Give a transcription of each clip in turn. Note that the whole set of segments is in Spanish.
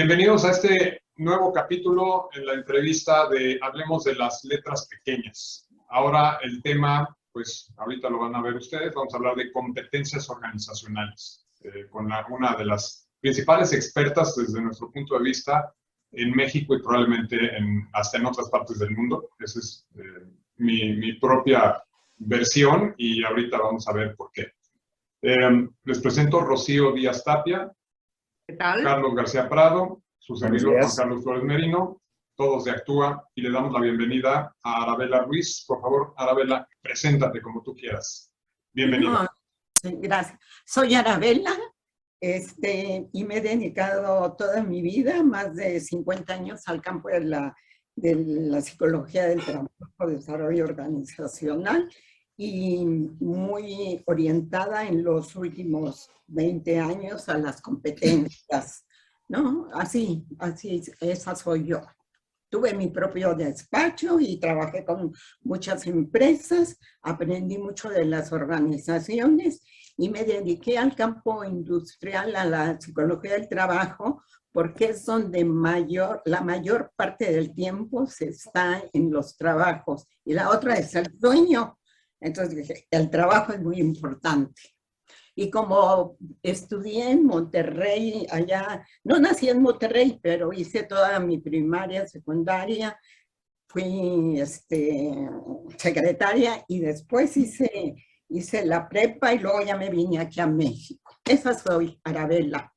Bienvenidos a este nuevo capítulo en la entrevista de Hablemos de las letras pequeñas. Ahora el tema, pues ahorita lo van a ver ustedes, vamos a hablar de competencias organizacionales, con una de las principales expertas desde nuestro punto de vista en México y probablemente hasta en otras partes del mundo. Esa es mi propia versión y ahorita vamos a ver por qué. Les presento Rocío Díaz Tapia, ¿Qué tal? Carlos García Prado, su servidor Juan días. Carlos Flores Merino, todos de Actúa, y le damos la bienvenida a Arabela Ruiz. Por favor, Arabela, preséntate como tú quieras. Bienvenida. No, sí, gracias. Soy Arabela y me he dedicado toda mi vida, más de 50 años, al campo de la psicología del trabajo, desarrollo organizacional, y muy orientada en los últimos 20 años a las competencias, ¿no? Así, esa soy yo. Tuve mi propio despacho y trabajé con muchas empresas, aprendí mucho de las organizaciones y me dediqué al campo industrial, a la psicología del trabajo, porque es donde la mayor parte del tiempo se está en los trabajos. Y la otra es el sueño. Entonces dije, el trabajo es muy importante. Y como estudié en Monterrey, allá, no nací en Monterrey, pero hice toda mi primaria, secundaria, fui secretaria y después hice la prepa y luego ya me vine aquí a México. Esa soy, Arabela.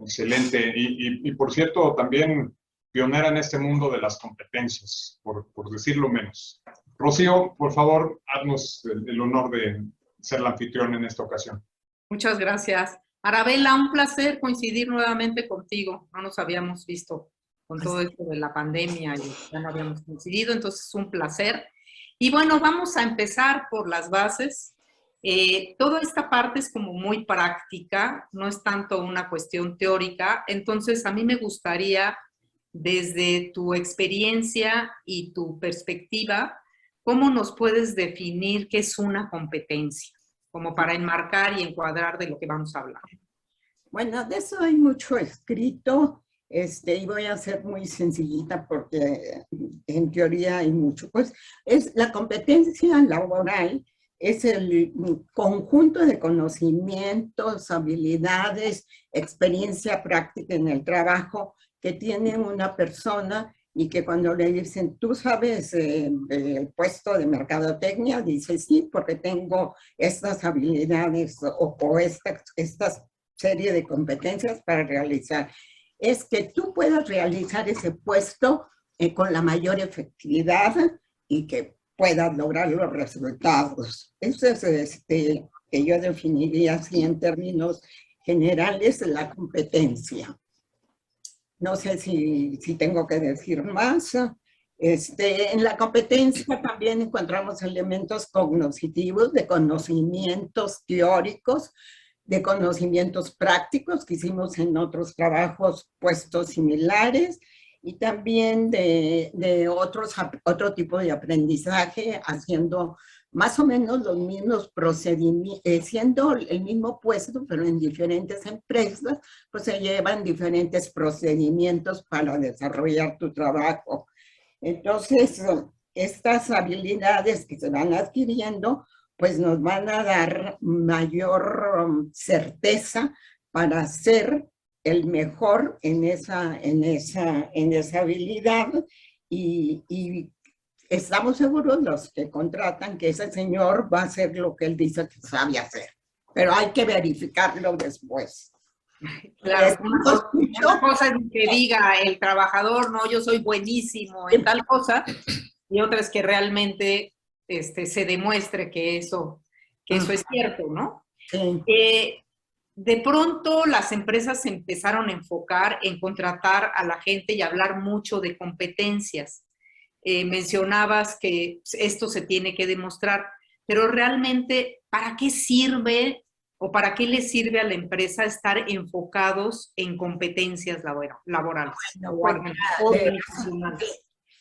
Excelente. Y por cierto, también pionera en este mundo de las competencias, por decirlo menos. Rocío, por favor, haznos el honor de ser la anfitriona en esta ocasión. Muchas gracias. Arabela, un placer coincidir nuevamente contigo. No nos habíamos visto con todo esto de la pandemia y ya no habíamos coincidido, entonces es un placer. Y bueno, vamos a empezar por las bases. Toda esta parte es como muy práctica, no es tanto una cuestión teórica, entonces a mí me gustaría, desde tu experiencia y tu perspectiva, ¿cómo nos puedes definir qué es una competencia? Como para enmarcar y encuadrar de lo que vamos a hablar. Bueno, de eso hay mucho escrito, y voy a ser muy sencillita porque en teoría hay mucho. Pues es la competencia laboral, es el conjunto de conocimientos, habilidades, experiencia práctica en el trabajo que tiene una persona y que cuando le dicen, ¿tú sabes el puesto de mercadotecnia? Dice, sí, porque tengo estas habilidades o esta serie de competencias para realizar. Es que tú puedas realizar ese puesto con la mayor efectividad y que puedas lograr los resultados. Eso es que yo definiría así en términos generales la competencia. No sé si tengo que decir más. En la competencia también encontramos elementos cognitivos, de conocimientos teóricos, de conocimientos prácticos que hicimos en otros trabajos, puestos similares, y también de otro tipo de aprendizaje, haciendo más o menos los mismos procedimientos, siendo el mismo puesto, pero en diferentes empresas, pues se llevan diferentes procedimientos para desarrollar tu trabajo. Entonces, estas habilidades que se van adquiriendo, pues nos van a dar mayor certeza para ser el mejor en esa habilidad y estamos seguros los que contratan que ese señor va a hacer lo que él dice que sabe hacer, pero hay que verificarlo después. Claro, una cosa es que diga el trabajador, no, yo soy buenísimo en tal cosa, y otra es que realmente se demuestre que eso es cierto, ¿no? Sí. De pronto las empresas se empezaron a enfocar en contratar a la gente y hablar mucho de competencias. Mencionabas que esto se tiene que demostrar, pero realmente, ¿para qué sirve o para qué le sirve a la empresa estar enfocados en competencias laborales? Bueno,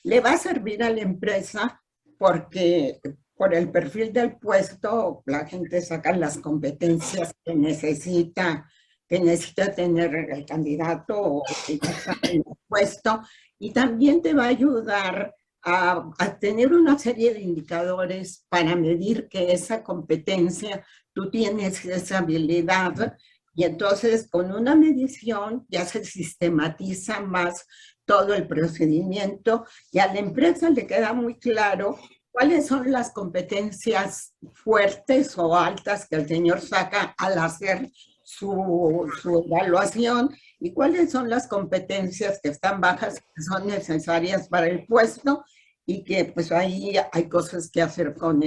le va a servir a la empresa porque por el perfil del puesto la gente saca las competencias que necesita que necesita tener el candidato o que ya está en el puesto, y también te va a ayudar a tener una serie de indicadores para medir que esa competencia, tú tienes esa habilidad, y entonces con una medición ya se sistematiza más todo el procedimiento y a la empresa le queda muy claro cuáles son las competencias fuertes o altas que el señor saca al hacer su evaluación y cuáles son las competencias que están bajas, que son necesarias para el puesto y que pues ahí hay cosas que hacer con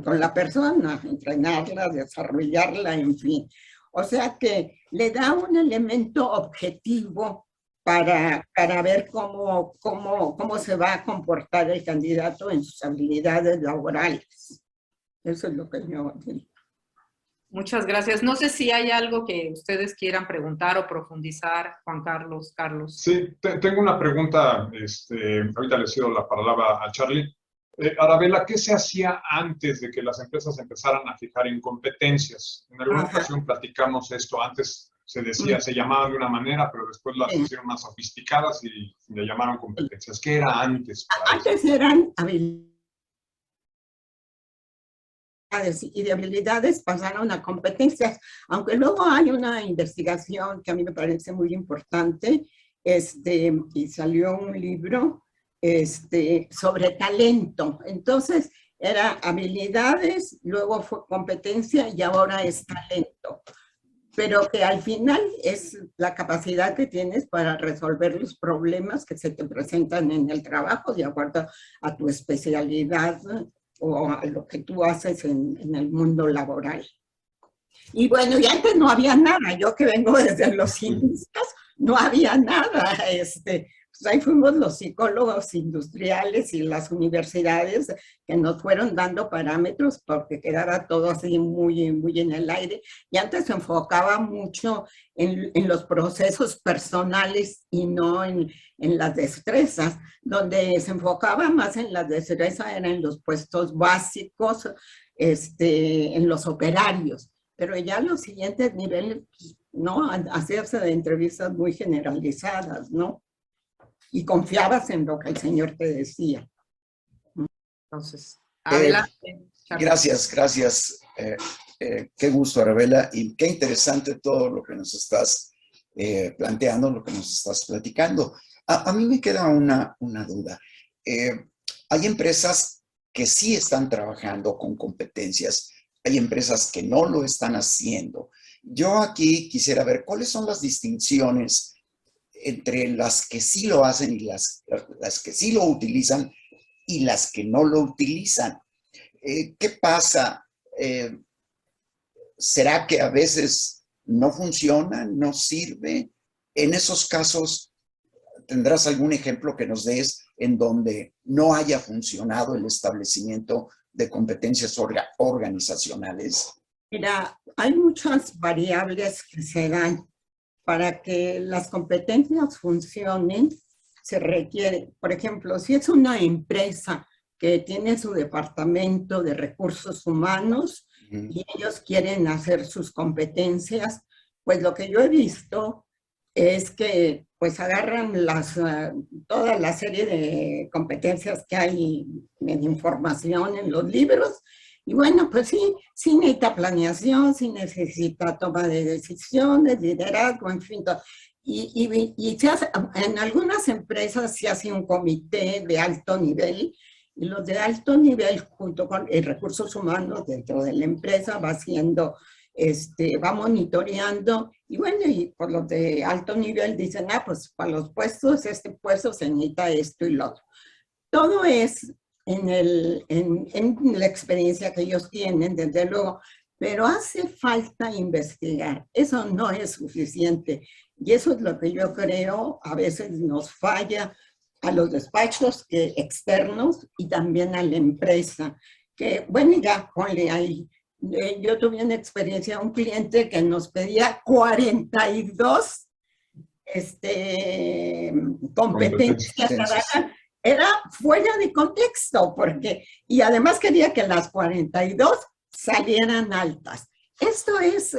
la persona, entrenarla, desarrollarla, en fin. O sea que le da un elemento objetivo para ver cómo se va a comportar el candidato en sus habilidades laborales. Eso es lo que yo digo. Muchas gracias. No sé si hay algo que ustedes quieran preguntar o profundizar, Juan Carlos, Carlos. Sí, tengo una pregunta, ahorita le cedo la palabra a Charlie. Arabella, ¿qué se hacía antes de que las empresas empezaran a fijar en competencias? En alguna ocasión platicamos esto, antes se decía, se llamaban de una manera, pero después las hicieron más sofisticadas y le llamaron competencias. ¿Qué era antes? Antes eran habilidades y de habilidades pasaron a competencias, aunque luego hay una investigación que a mí me parece muy importante, y salió un libro sobre talento. Entonces, era habilidades, luego fue competencia y ahora es talento. Pero que al final es la capacidad que tienes para resolver los problemas que se te presentan en el trabajo de acuerdo a tu especialidad o a lo que tú haces en el mundo laboral. Y bueno, y antes no había nada. Yo que vengo desde los inicios, no había nada. Pues ahí fuimos los psicólogos industriales y las universidades que nos fueron dando parámetros porque quedara todo así muy en el aire. Y antes se enfocaba mucho en los procesos personales y no en las destrezas. Donde se enfocaba más en las destrezas eran en los puestos básicos, en los operarios. Pero ya los siguientes niveles, ¿no? Hacerse de entrevistas muy generalizadas, ¿no? Y confiabas en lo que el señor te decía. Entonces, adelante. Gracias. Qué gusto, Arabella, y qué interesante todo lo que nos estás planteando, lo que nos estás platicando. A mí me queda una duda. Hay empresas que sí están trabajando con competencias, hay empresas que no lo están haciendo. Yo aquí quisiera ver cuáles son las distinciones entre las que sí lo hacen y las que sí lo utilizan y las que no lo utilizan. ¿Qué pasa? ¿Será que a veces no funciona, no sirve? En esos casos, ¿tendrás algún ejemplo que nos des en donde no haya funcionado el establecimiento de competencias organizacionales? Mira, hay muchas variables que se dan. Para que las competencias funcionen, se requiere, por ejemplo, si es una empresa que tiene su departamento de recursos humanos y ellos quieren hacer sus competencias, pues lo que yo he visto es que pues agarran toda la serie de competencias que hay en información en los libros. Y bueno, pues sí necesita planeación, sí necesita toma de decisiones, liderazgo, en fin. Y se hace, en algunas empresas se hace un comité de alto nivel, y los de alto nivel junto con recursos humanos dentro de la empresa va haciendo, va monitoreando, y bueno, y por los de alto nivel dicen, pues para los puestos, este puesto se necesita esto y lo otro. Todo es en la experiencia que ellos tienen, desde luego, pero hace falta investigar. Eso no es suficiente. Y eso es lo que yo creo a veces nos falla a los despachos externos y también a la empresa. Que, bueno, ya ponle ahí. Yo tuve una experiencia, un cliente que nos pedía 42 competencias. Era fuera de contexto, y además quería que las 42 salieran altas. Esto es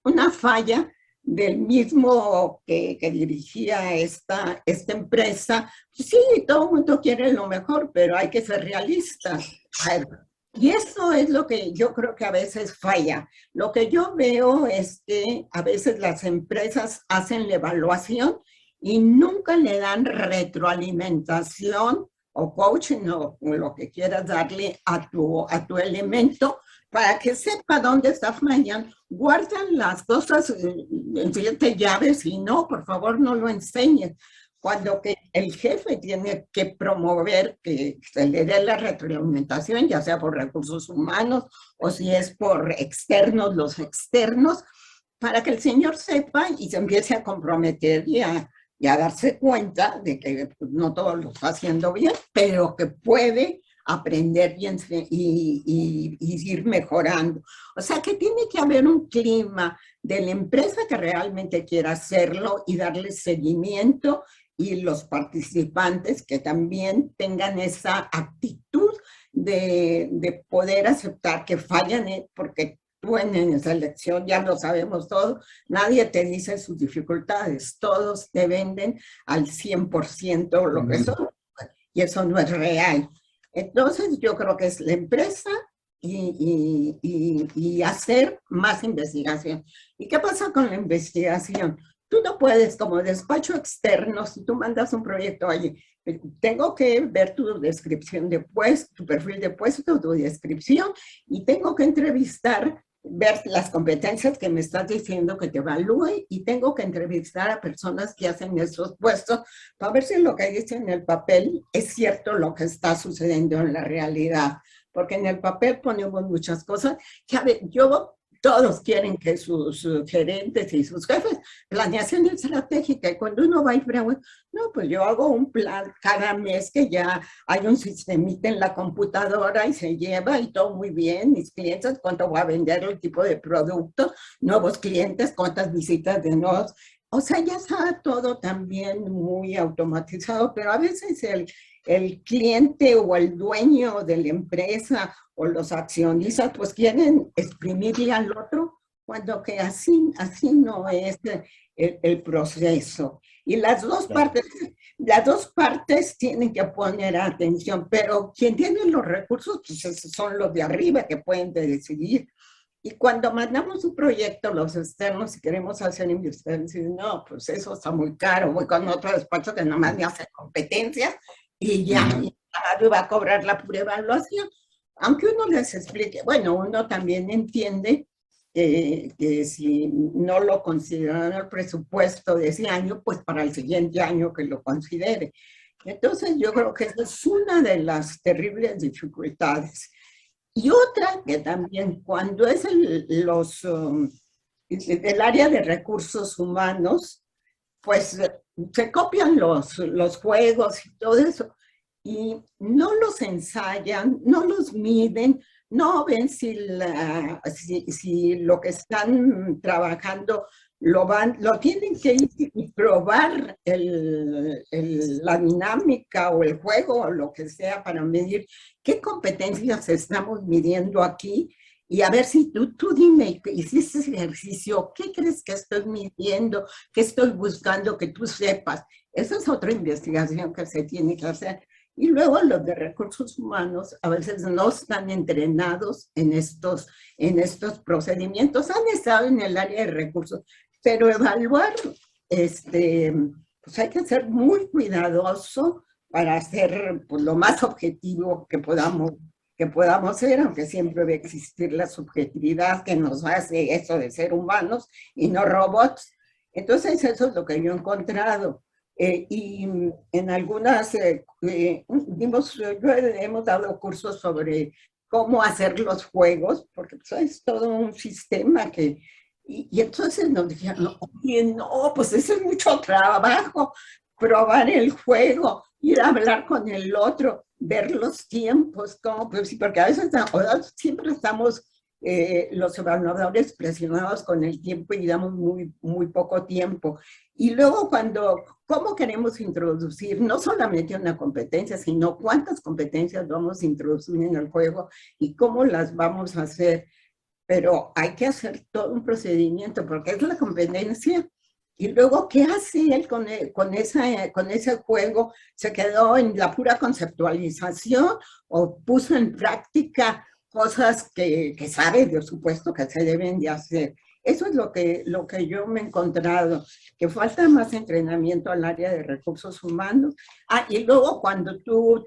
una falla del mismo que dirigía esta empresa. Sí, todo el mundo quiere lo mejor, pero hay que ser realistas. A ver, y eso es lo que yo creo que a veces falla. Lo que yo veo es que a veces las empresas hacen la evaluación y nunca le dan retroalimentación o coaching o lo que quieras darle a tu elemento para que sepa dónde está fallando. Guardan las cosas en 7 llaves y no, por favor, no lo enseñes. Cuando que el jefe tiene que promover que se le dé la retroalimentación, ya sea por recursos humanos o si es por externos, los externos, para que el señor sepa y se empiece a comprometer y a darse cuenta de que no todo lo está haciendo bien, pero que puede aprender y ir mejorando. O sea que tiene que haber un clima de la empresa que realmente quiera hacerlo y darle seguimiento, y los participantes que también tengan esa actitud de poder aceptar que fallan, porque tú en selección ya lo sabemos todo, nadie te dice sus dificultades, todos te venden al 100% lo que son, y eso no es real. Entonces yo creo que es la empresa y hacer más investigación. ¿Y qué pasa con la investigación? Tú no puedes, como despacho externo, si tú mandas un proyecto, oye, tengo que ver tu descripción de puesto, tu perfil de puesto, tu descripción, y tengo que entrevistar, ver las competencias que me estás diciendo que te evalúe, y tengo que entrevistar a personas que hacen esos puestos para ver si lo que dice en el papel es cierto lo que está sucediendo en la realidad. Porque en el papel ponemos muchas cosas que, a ver, todos quieren que sus gerentes y sus jefes, planeación estratégica, y cuando uno va y pregunta, no, pues yo hago un plan cada mes que ya hay un sistemita en la computadora y se lleva y todo muy bien, mis clientes, cuánto voy a vender, el tipo de producto, nuevos clientes, cuántas visitas de nuevos, o sea, ya está todo también muy automatizado, pero a veces el cliente o el dueño de la empresa o los accionistas pues quieren exprimirle al otro, cuando que así no es el proceso. Y las dos partes tienen que poner atención, pero quien tiene los recursos pues esos son los de arriba que pueden decidir. Y cuando mandamos un proyecto, los externos, si queremos hacer investigación, no, pues eso está muy caro, voy con otro despacho que nomás me hace competencias y ya, y va a cobrar la pura evaluación. Aunque uno les explique, bueno, uno también entiende que si no lo consideran el presupuesto de ese año, pues para el siguiente año que lo considere. Entonces yo creo que esa es una de las terribles dificultades. Y otra que también cuando es el área de recursos humanos, pues se copian los juegos y todo eso, y no los ensayan, no los miden, no ven si lo que están trabajando lo tienen que ir y probar la dinámica o el juego o lo que sea para medir qué competencias estamos midiendo aquí. Y a ver si tú dime, hiciste ese ejercicio, ¿qué crees que estoy midiendo? ¿Qué estoy buscando que tú sepas? Esa es otra investigación que se tiene que hacer. Y luego los de recursos humanos a veces no están entrenados en estos procedimientos. Han estado en el área de recursos, pero evaluar, pues hay que ser muy cuidadoso para hacer pues, lo más objetivo que podamos ser, aunque siempre va a existir la subjetividad que nos hace eso de ser humanos y no robots. Entonces eso es lo que yo he encontrado. Y en algunas, hemos dado cursos sobre cómo hacer los juegos, porque pues, es todo un sistema que... Y entonces nos dijeron, oye, no, pues eso es mucho trabajo, probar el juego, ir a hablar con el otro, ver los tiempos, como, pues, porque a veces siempre estamos los evaluadores presionados con el tiempo y damos muy poco tiempo. Y luego ¿cómo queremos introducir no solamente una competencia, sino cuántas competencias vamos a introducir en el juego y cómo las vamos a hacer? pero hay que hacer todo un procedimiento porque es la competencia. Y luego, ¿qué hace él con ese juego? ¿Se quedó en la pura conceptualización o puso en práctica cosas que sabe, por supuesto, que se deben de hacer? Eso es lo que yo me he encontrado, que falta más entrenamiento al área de recursos humanos. Y luego cuando tú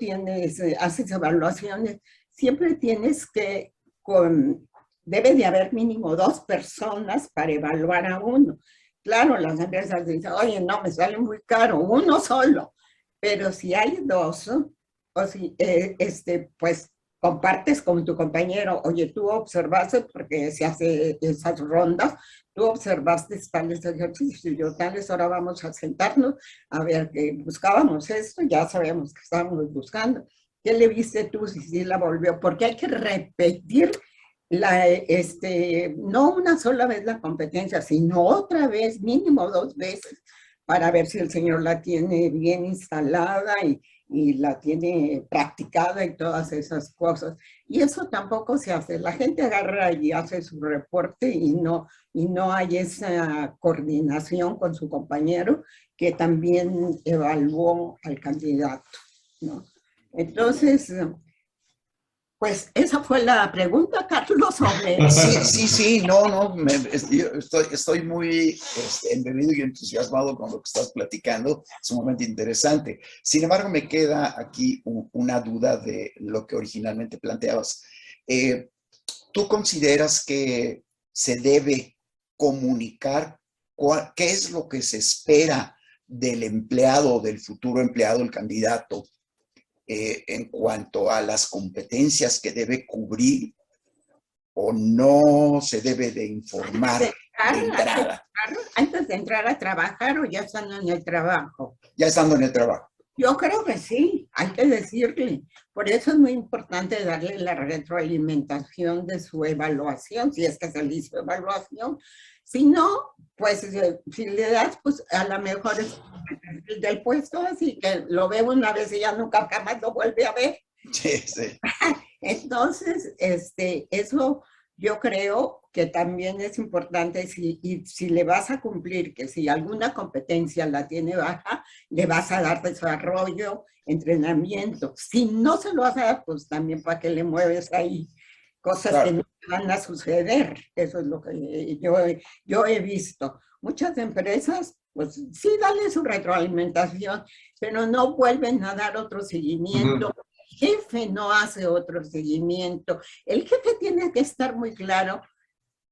haces evaluaciones, siempre tienes que, debe de haber mínimo 2 personas para evaluar a uno. Claro, las empresas dicen, oye, no, me sale muy caro, uno solo. Pero si hay 2, o si, pues compartes con tu compañero, oye, tú observaste, porque se hace esas rondas, tú observaste tales ejercicios y yo tales, ahora vamos a sentarnos a ver que buscábamos esto, ya sabemos que estábamos buscando. ¿Qué le viste tú si la volvió? Porque hay que repetir no una sola vez la competencia, sino otra vez, mínimo 2 veces, para ver si el señor la tiene bien instalada y la tiene practicada y todas esas cosas. Y eso tampoco se hace. La gente agarra y hace su reporte y no hay esa coordinación con su compañero que también evaluó al candidato, ¿no? Entonces, pues esa fue la pregunta, Carlos. Sí, yo estoy muy embebido y entusiasmado con lo que estás platicando, es sumamente interesante. Sin embargo, me queda aquí una duda de lo que originalmente planteabas. ¿Tú consideras que se debe comunicar qué es lo que se espera del empleado, del futuro empleado, el candidato, en cuanto a las competencias que debe cubrir, o no se debe de informar de entrada? ¿Antes de entrar a trabajar o ya estando en el trabajo? Ya estando en el trabajo. Yo creo que sí, hay que decirle. Por eso es muy importante darle la retroalimentación de su evaluación, si es que se le hizo evaluación. Si no, pues si le das, pues a lo mejor es del puesto, así que lo ve una vez y ya nunca jamás lo vuelve a ver. Sí, sí. Entonces, eso yo creo que también es importante, si le vas a cumplir, que si alguna competencia la tiene baja, le vas a dar desarrollo, entrenamiento. Si no se lo vas a dar, pues también para que le mueves ahí cosas claro, que no van a suceder. Eso es lo que yo he visto. Muchas empresas, pues sí, dale su retroalimentación, pero no vuelven a dar otro seguimiento. El jefe no hace otro seguimiento. El jefe tiene que estar muy claro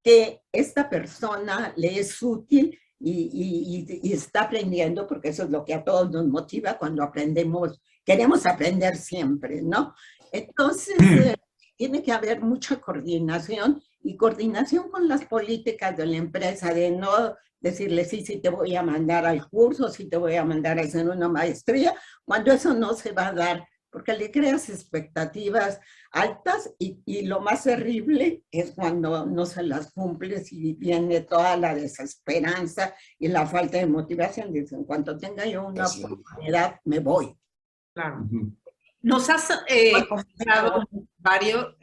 que esta persona le es útil y está aprendiendo, porque eso es lo que a todos nos motiva cuando aprendemos, queremos aprender siempre, ¿no? Entonces, tiene que haber mucha coordinación y coordinación con las políticas de la empresa, de no decirle sí te voy a mandar al curso, sí te voy a mandar a hacer una maestría, cuando eso no se va a dar, porque le creas expectativas altas y lo más terrible es cuando no se las cumples y viene toda la desesperanza y la falta de motivación. Dicen, en cuanto tenga yo una oportunidad, me voy. Claro. Nos has comentado varios,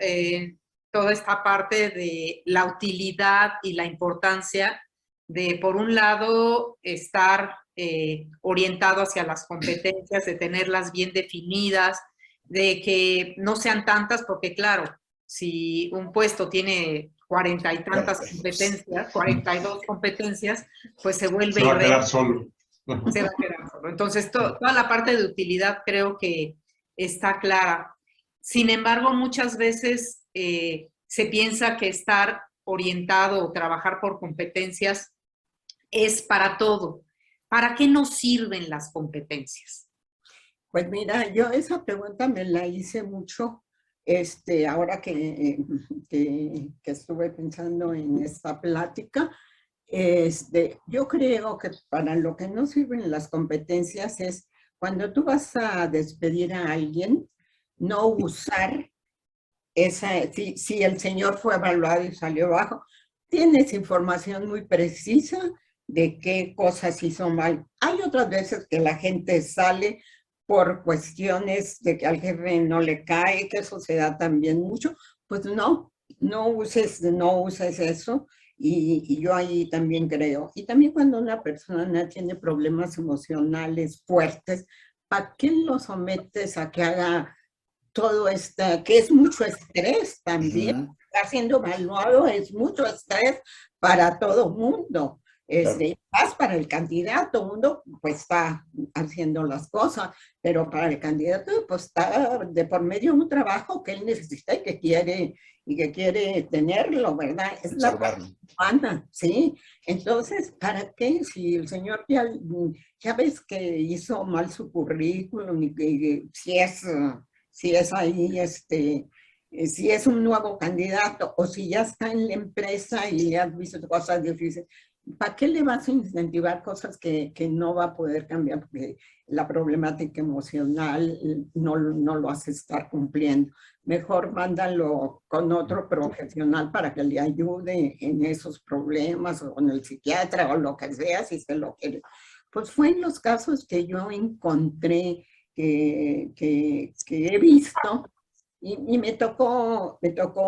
toda esta parte de la utilidad y la importancia de, por un lado, estar orientado hacia las competencias, de tenerlas bien definidas, de que no sean tantas, porque claro, si un puesto tiene 40 y tantas competencias, 42 competencias, pues se vuelve... Se va a quedar solo. Se va a quedar solo. Entonces, toda la parte de utilidad creo que está clara. Sin embargo, muchas veces se piensa que estar orientado o trabajar por competencias es para todo. ¿Para qué nos sirven las competencias? Pues mira, yo esa pregunta me la hice mucho ahora que estuve pensando en esta plática. Yo creo que para lo que no sirven las competencias es cuando tú vas a despedir a alguien, no usar si el señor fue evaluado y salió bajo, tienes información muy precisa de qué cosas hizo mal. Hay otras veces que la gente sale por cuestiones de que al jefe no le cae, que eso se da también mucho, pues no, no uses eso. Y yo ahí también creo. Y también cuando una persona tiene problemas emocionales fuertes, ¿para qué lo sometes a que haga todo esto? Que es mucho estrés también. Ujú, Está siendo evaluado, es mucho estrés para todo mundo. claro. Más para el candidato, uno pues está haciendo las cosas, pero para el candidato pues está de por medio un trabajo que él necesita y que quiere tenerlo, ¿verdad? Es la Observarlo. humana, ¿sí? Entonces, ¿para qué? Si el señor ya ves que hizo mal su currículum y que si es ahí, si es un nuevo candidato o si ya está en la empresa y has visto cosas difíciles, ¿para qué le vas a incentivar cosas que no va a poder cambiar? Porque la problemática emocional no lo hace estar cumpliendo. Mejor mándalo con otro profesional para que le ayude en esos problemas o con el psiquiatra o lo que sea, si se lo quiere. Pues fue en los casos que yo encontré que he visto y me tocó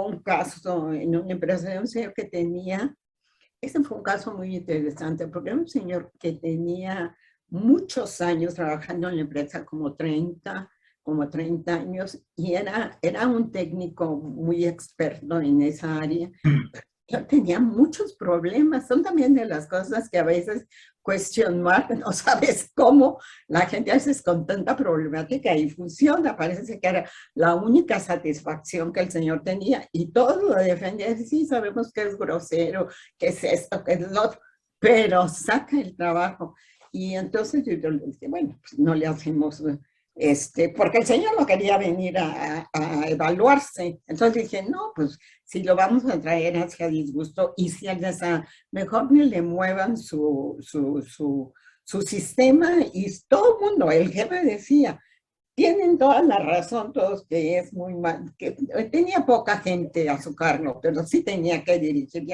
un caso en una empresa de un señor que tenía. Ese fue un caso muy interesante porque era un señor que tenía muchos años trabajando en la empresa, como 30 años, y era un técnico muy experto en esa área. Yo tenía muchos problemas, son también de las cosas que a veces question mark, no sabes cómo la gente a veces con tanta problemática y funciona, parece que era la única satisfacción que el señor tenía y todo lo defendía, sí sabemos que es grosero, que es esto, que es lo otro, pero saca el trabajo. Y entonces yo le dije, bueno, pues no le hacemos, porque el señor no quería venir a evaluarse. Entonces dije, no, pues si lo vamos a traer hacia disgusto y si mejor ni le muevan su sistema y todo el mundo, el jefe decía, tienen toda la razón todos que es muy mal, que tenía poca gente a su cargo, pero sí tenía que dirigir.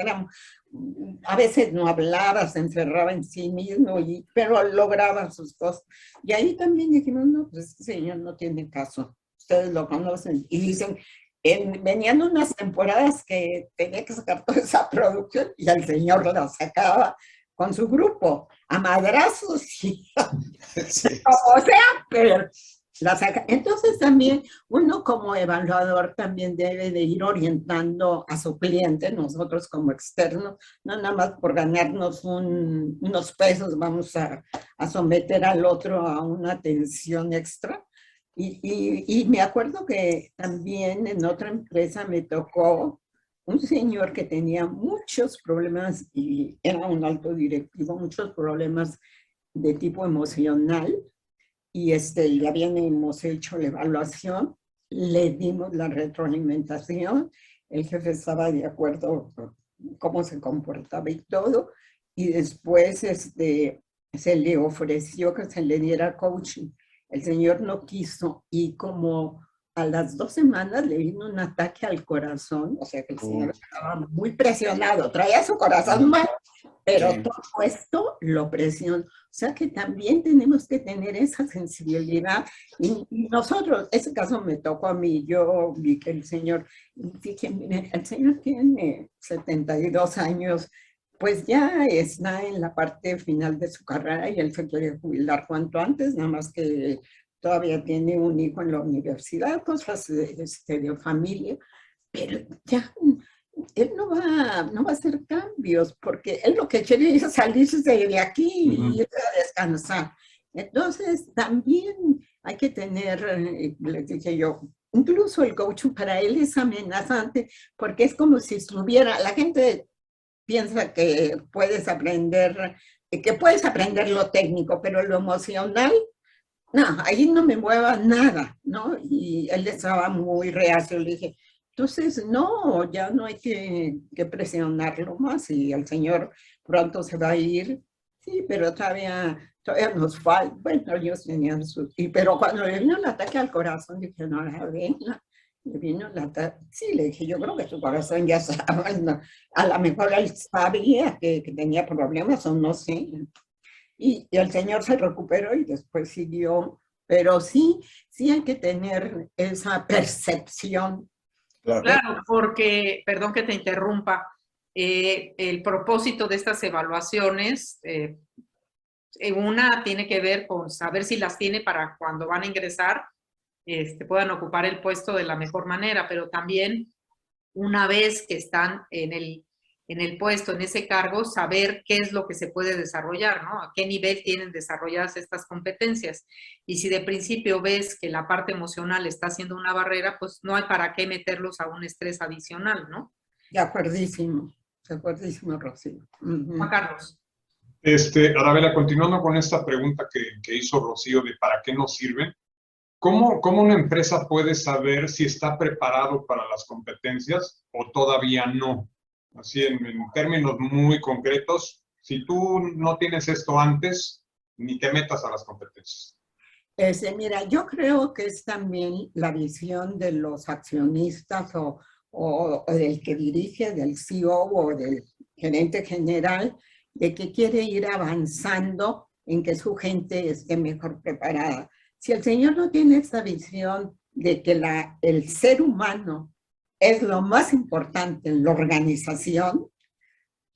A veces no hablaba, se encerraba en sí mismo, pero lograba sus cosas. Y ahí también dijimos, no, pues este señor no tiene caso. Ustedes lo conocen. Y dicen, venían unas temporadas que tenía que sacar toda esa producción y el señor la sacaba con su grupo, a madrazos. Sí. O sea, pero la saca. Entonces también uno como evaluador también debe de ir orientando a su cliente, nosotros como externos, no nada más por ganarnos unos pesos vamos a someter al otro a una atención extra. Y me acuerdo que también en otra empresa me tocó un señor que tenía muchos problemas y era un alto directivo, muchos problemas de tipo emocional y le habíamos hecho la evaluación, le dimos la retroalimentación, el jefe estaba de acuerdo con cómo se comportaba y todo, y después se le ofreció que se le diera coaching. El señor no quiso y como a las 2 semanas le vino un ataque al corazón, o sea que el señor estaba muy presionado, traía su corazón mal, pero Sí. todo esto lo presiona. O sea que también tenemos que tener esa sensibilidad. Y nosotros, ese caso me tocó a mí, yo vi que el señor, dije, mire, el señor tiene 72 años, pues ya está en la parte final de su carrera y él se quiere jubilar cuanto antes, nada más que todavía tiene un hijo en la universidad, cosas de familia, pero ya él no va a hacer cambios, porque él lo que quiere es salirse de aquí y ir a descansar. Entonces, también hay que tener, les dije yo, incluso el coaching para él es amenazante, porque es como si estuviera, la gente piensa que puedes aprender lo técnico, pero lo emocional, no, ahí no me mueva nada, ¿no? Y él estaba muy reacio, le dije, entonces, no, ya no hay que presionarlo más y el señor pronto se va a ir, sí, pero todavía nos falta, bueno, ellos tenían pero cuando le vino el ataque al corazón, dije, no, venga, le vino el ataque, sí, le dije, yo creo que su corazón ya estaba, no, a lo mejor él sabía que tenía problemas o no sé, y el señor se recuperó y después siguió, pero sí hay que tener esa percepción Claro. Claro, porque, perdón que te interrumpa, el propósito de estas evaluaciones, una tiene que ver con saber si las tiene para cuando van a ingresar, puedan ocupar el puesto de la mejor manera, pero también una vez que están en el puesto, en ese cargo, saber qué es lo que se puede desarrollar, ¿no? A qué nivel tienen desarrolladas estas competencias. Y si de principio ves que la parte emocional está siendo una barrera, pues no hay para qué meterlos a un estrés adicional, ¿no? De acuerdísimo, Rocío. Juan Carlos. Arabella, continuando con esta pregunta que hizo Rocío de ¿para qué nos sirven? ¿Cómo una empresa puede saber si está preparado para las competencias o todavía no? Así en términos muy concretos, si tú no tienes esto antes, ni te metas a las competencias. Mira, yo creo que es también la visión de los accionistas o del que dirige, del CEO o del gerente general, de que quiere ir avanzando en que su gente esté mejor preparada. Si el señor no tiene esta visión de que el ser humano es lo más importante en la organización,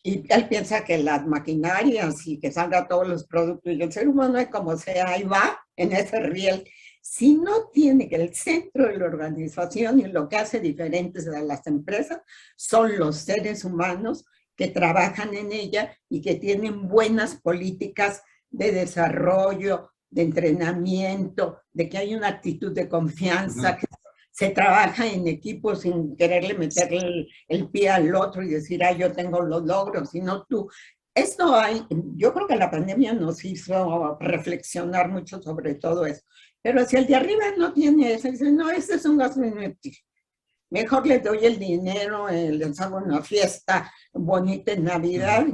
y él piensa que las maquinarias y que salga todos los productos, y el ser humano es como sea, ahí va en ese riel. Si no tiene que el centro de la organización y lo que hace diferentes a las empresas son los seres humanos que trabajan en ella y que tienen buenas políticas de desarrollo, de entrenamiento, de que hay una actitud de confianza, que se trabaja en equipo sin quererle meterle el pie al otro y decir, yo tengo los logros, sino tú. Esto yo creo que la pandemia nos hizo reflexionar mucho sobre todo eso. Pero si el de arriba no tiene eso, dice, no, este es un gasto inútil. Mejor le doy el dinero, les hago una fiesta bonita en Navidad.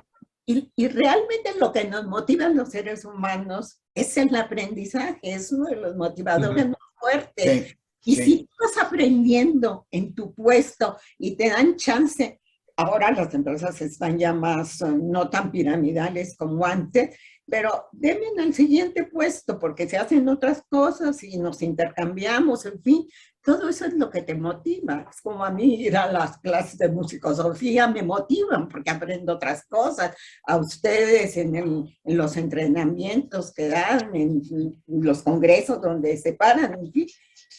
Y realmente lo que nos motiva a los seres humanos es el aprendizaje, es uno de los motivadores más fuertes. Sí, y sí. si tú vas aprendiendo en tu puesto y te dan chance, ahora las empresas están ya más, no tan piramidales como antes, pero denme al siguiente puesto porque se hacen otras cosas y nos intercambiamos, en fin. Todo eso es lo que te motiva. Es como a mí ir a las clases de musicosofía me motivan porque aprendo otras cosas. A ustedes en los entrenamientos que dan, en los congresos donde se paran, en fin.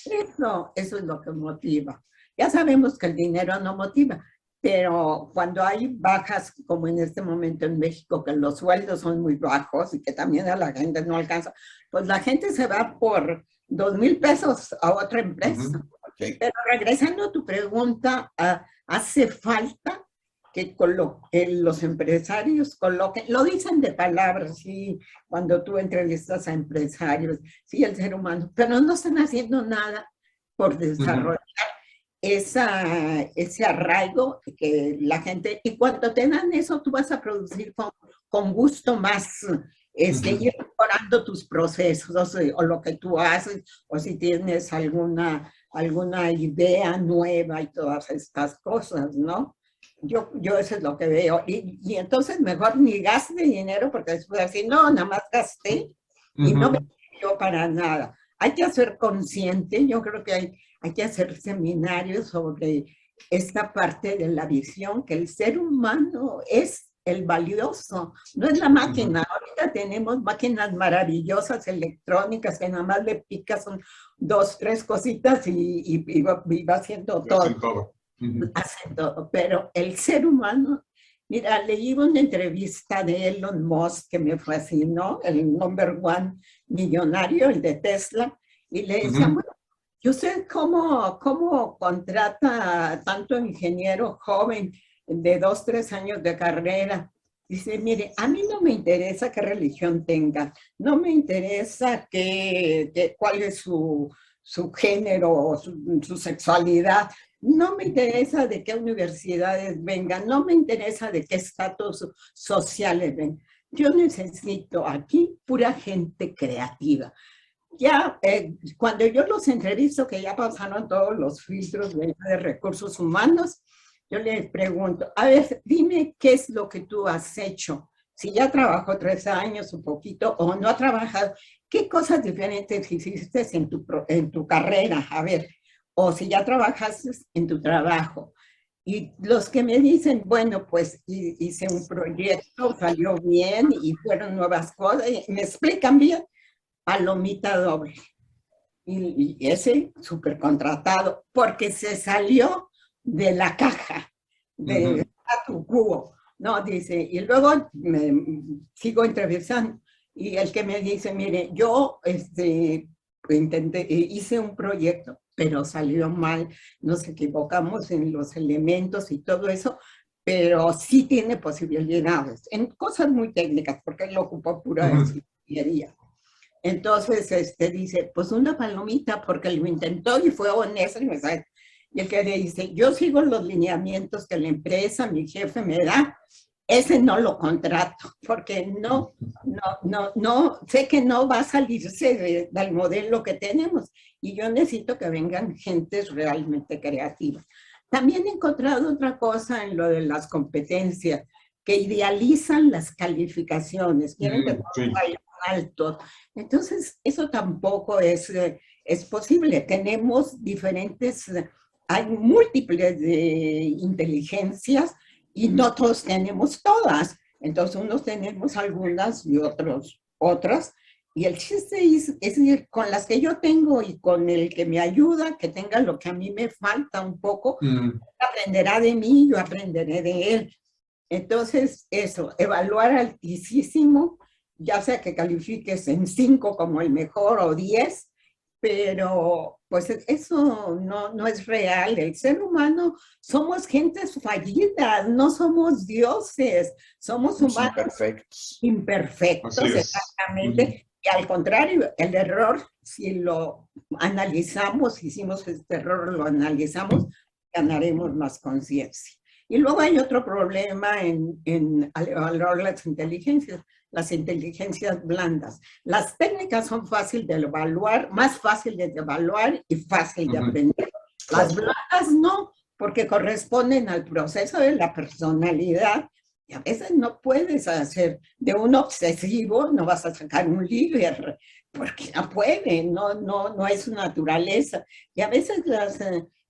Eso es lo que motiva. Ya sabemos que el dinero no motiva, pero cuando hay bajas, como en este momento en México, que los sueldos son muy bajos y que también a la gente no alcanza, pues la gente se va por 2,000 pesos a otra empresa. Okay. Pero regresando a tu pregunta, hace falta que los empresarios coloquen, lo dicen de palabras, sí, cuando tú entrevistas a empresarios, sí, el ser humano, pero no están haciendo nada por desarrollar ese arraigo que la gente, y cuando te dan eso, tú vas a producir con gusto más, ir mejorando tus procesos o lo que tú haces, o si tienes alguna idea nueva y todas estas cosas, ¿no? Yo eso es lo que veo. Y entonces mejor ni gaste dinero porque después así, no, nada más gasté y no me sirvió para nada. Hay que ser consciente, yo creo que hay que hacer seminarios sobre esta parte de la visión, que el ser humano es el valioso, no es la máquina. Ahorita tenemos máquinas maravillosas electrónicas que nada más le picas 2, 3 cositas y va haciendo todo. Hacen todo, pero el ser humano, mira, leí una entrevista de Elon Musk que me fascinó, el number one millonario, el de Tesla, y le decía, bueno, yo sé cómo contrata tanto ingeniero joven de 2, 3 años de carrera. Dice, mire, a mí no me interesa qué religión tenga, no me interesa cuál es su género o su sexualidad, no me interesa de qué universidades vengan, no me interesa de qué estatus sociales vengan. Yo necesito aquí pura gente creativa. Ya, cuando yo los entrevisto, que ya pasaron todos los filtros de recursos humanos, yo les pregunto, a ver, dime qué es lo que tú has hecho. Si ya trabajó 3 años, un poquito, o no ha trabajado, ¿qué cosas diferentes hiciste en tu carrera? A ver, o si ya trabajaste en tu trabajo. Y los que me dicen, bueno, pues hice un proyecto, salió bien y fueron nuevas cosas, y me explican bien, palomita doble. Y ese súper contratado, porque se salió de la caja, de statu quo, ¿no? Dice, y luego me sigo entrevistando, y el que me dice, mire, yo hice un proyecto, pero salió mal, nos equivocamos en los elementos y todo eso, pero sí tiene posibilidades, en cosas muy técnicas, porque él ocupó pura ingeniería. Entonces, dice, pues una palomita, porque lo intentó y fue honesto. Y el que le dice, yo sigo los lineamientos que la empresa, mi jefe me da, ese no lo contrato, porque no, sé que no va a salirse del modelo que tenemos. Y yo necesito que vengan gentes realmente creativas. También he encontrado otra cosa en lo de las competencias, que idealizan las calificaciones, quieren que todo vaya alto. Entonces, eso tampoco es posible. Tenemos diferentes, hay múltiples de inteligencias y no todos tenemos todas. Entonces, unos tenemos algunas y otros otras. Y el chiste es ir con las que yo tengo y con el que me ayuda, que tenga lo que a mí me falta un poco, aprenderá de mí, yo aprenderé de él. Entonces, eso, evaluar altísimo, ya sea que califiques en 5 como el mejor o 10, pero pues eso no es real. El ser humano somos gentes fallidas, no somos dioses, somos humanos imperfectos, exactamente. Y al contrario, el error, si lo analizamos, hicimos este error, lo analizamos, ganaremos más conciencia. Y luego hay otro problema en evaluar las inteligencias blandas. Las técnicas son fáciles de evaluar, más fáciles de evaluar y fácil de aprender. Las blandas no, porque corresponden al proceso de la personalidad. Y a veces no puedes hacer de un obsesivo, no vas a sacar un líder, porque no puede, no es su naturaleza. Y a veces las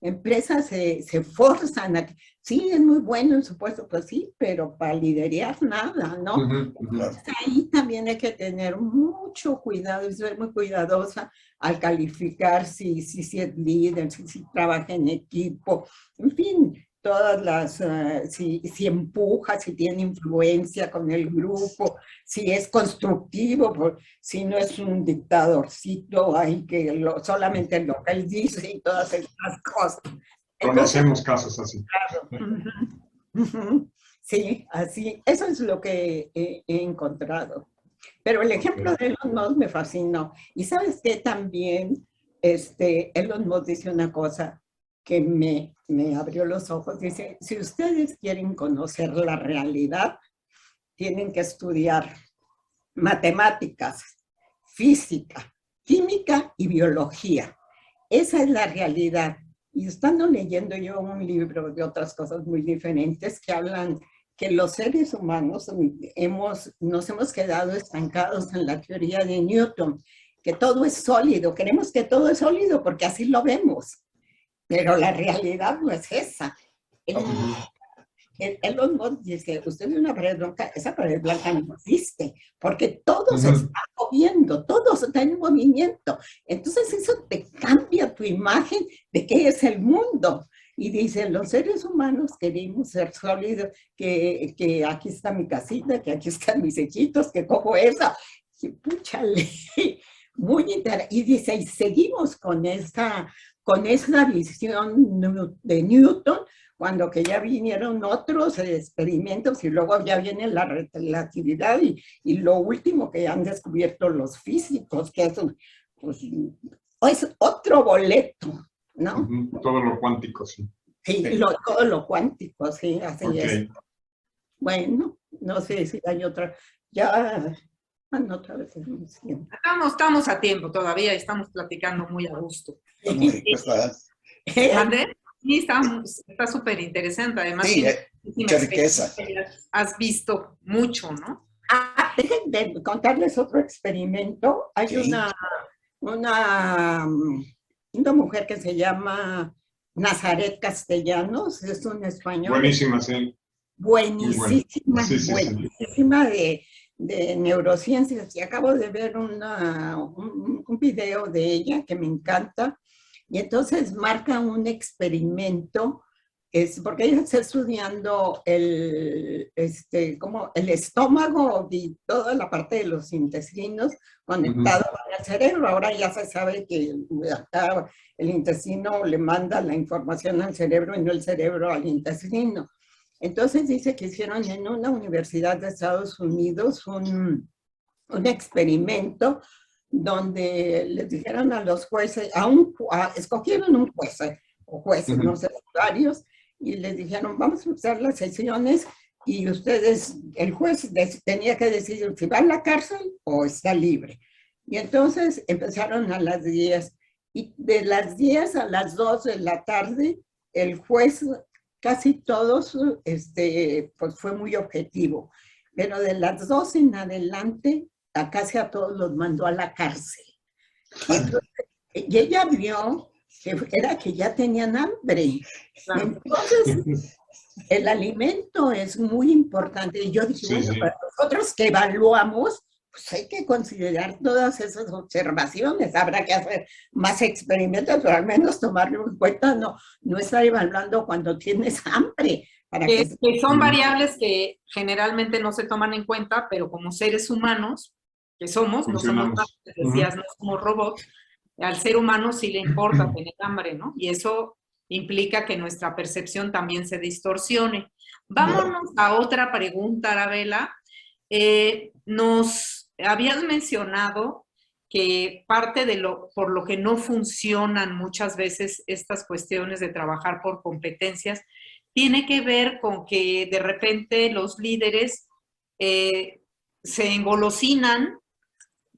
empresas se forzan a que, sí, es muy bueno en su puesto, pues sí, pero para liderar nada, ¿no? Entonces ahí también hay que tener mucho cuidado y ser muy cuidadosa al calificar si es líder, si trabaja en equipo, en fin, todas las, si empuja, si tiene influencia con el grupo, si es constructivo, si no es un dictadorcito ahí que solamente lo que él dice y todas estas cosas. Conocemos casos así. Claro. Sí, así, eso es lo que he encontrado. Pero el ejemplo de Elon Musk me fascinó. Y sabes que también Elon Musk dice una cosa que me abrió los ojos. Dice, si ustedes quieren conocer la realidad, tienen que estudiar matemáticas, física, química y biología. Esa es la realidad. Y estando leyendo yo un libro de otras cosas muy diferentes que hablan que los seres humanos nos hemos quedado estancados en la teoría de Newton, que todo es sólido. Queremos que todo es sólido porque así lo vemos. Pero la realidad no es esa. Elon Musk dice, usted ve una pared blanca, esa pared blanca no existe, porque todo se está moviendo, todo está en movimiento. Entonces eso te cambia tu imagen de qué es el mundo. Y dice, los seres humanos queremos ser sólidos, que aquí está mi casita, que aquí están mis hijitos, que cojo esa. Y púchale, muy interesante. Y dice, y seguimos con esa visión de Newton, cuando que ya vinieron otros experimentos y luego ya viene la relatividad y lo último que han descubierto los físicos, que es otro boleto, ¿no? Todo lo cuántico, sí. Sí, todo lo cuántico, sí, así es. Bueno, no sé si hay otra, ya... otra vez estamos a tiempo todavía, estamos platicando muy a gusto. Andrés, sí, está súper interesante. Además, sí, qué riqueza. Has visto mucho, ¿no? Dejen de contarles otro experimento. Hay una una mujer que se llama Nazaret Castellanos, es una española. Buenísima, sí. Buenísima, Sí, sí, sí. buenísima de neurociencias. Y acabo de ver un video de ella que me encanta. Y entonces marca un experimento, porque ella está estudiando como el estómago y toda la parte de los intestinos conectado con el cerebro. Ahora ya se sabe que acá el intestino le manda la información al cerebro y no el cerebro al intestino. Entonces dice que hicieron en una universidad de Estados Unidos un experimento donde les dijeron a los jueces, escogieron un juez o jueces, no sé, varios, y les dijeron, vamos a usar las sesiones y ustedes, el juez tenía que decidir si va a la cárcel o está libre. Y entonces empezaron a las 10, y de las 10 a las 2 de la tarde, el juez, casi todos, pues fue muy objetivo, pero de las 2 en adelante, a casi a todos los mandó a la cárcel. Entonces, y ella vio que ya tenían hambre. Entonces, el alimento es muy importante. Y yo dije, Sí, bueno, sí. para nosotros que evaluamos, pues hay que considerar todas esas observaciones. Habrá que hacer más experimentos, pero al menos tomarlo en cuenta, no estar evaluando cuando tienes hambre. Que son variables que generalmente no se toman en cuenta, pero como seres humanos que somos, no somos más, decías, no somos robots, al ser humano sí le importa tener hambre, ¿no? Y eso implica que nuestra percepción también se distorsione. Vámonos a otra pregunta, Arabella. Nos habías mencionado que parte de por lo que no funcionan muchas veces estas cuestiones de trabajar por competencias tiene que ver con que de repente los líderes se engolosinan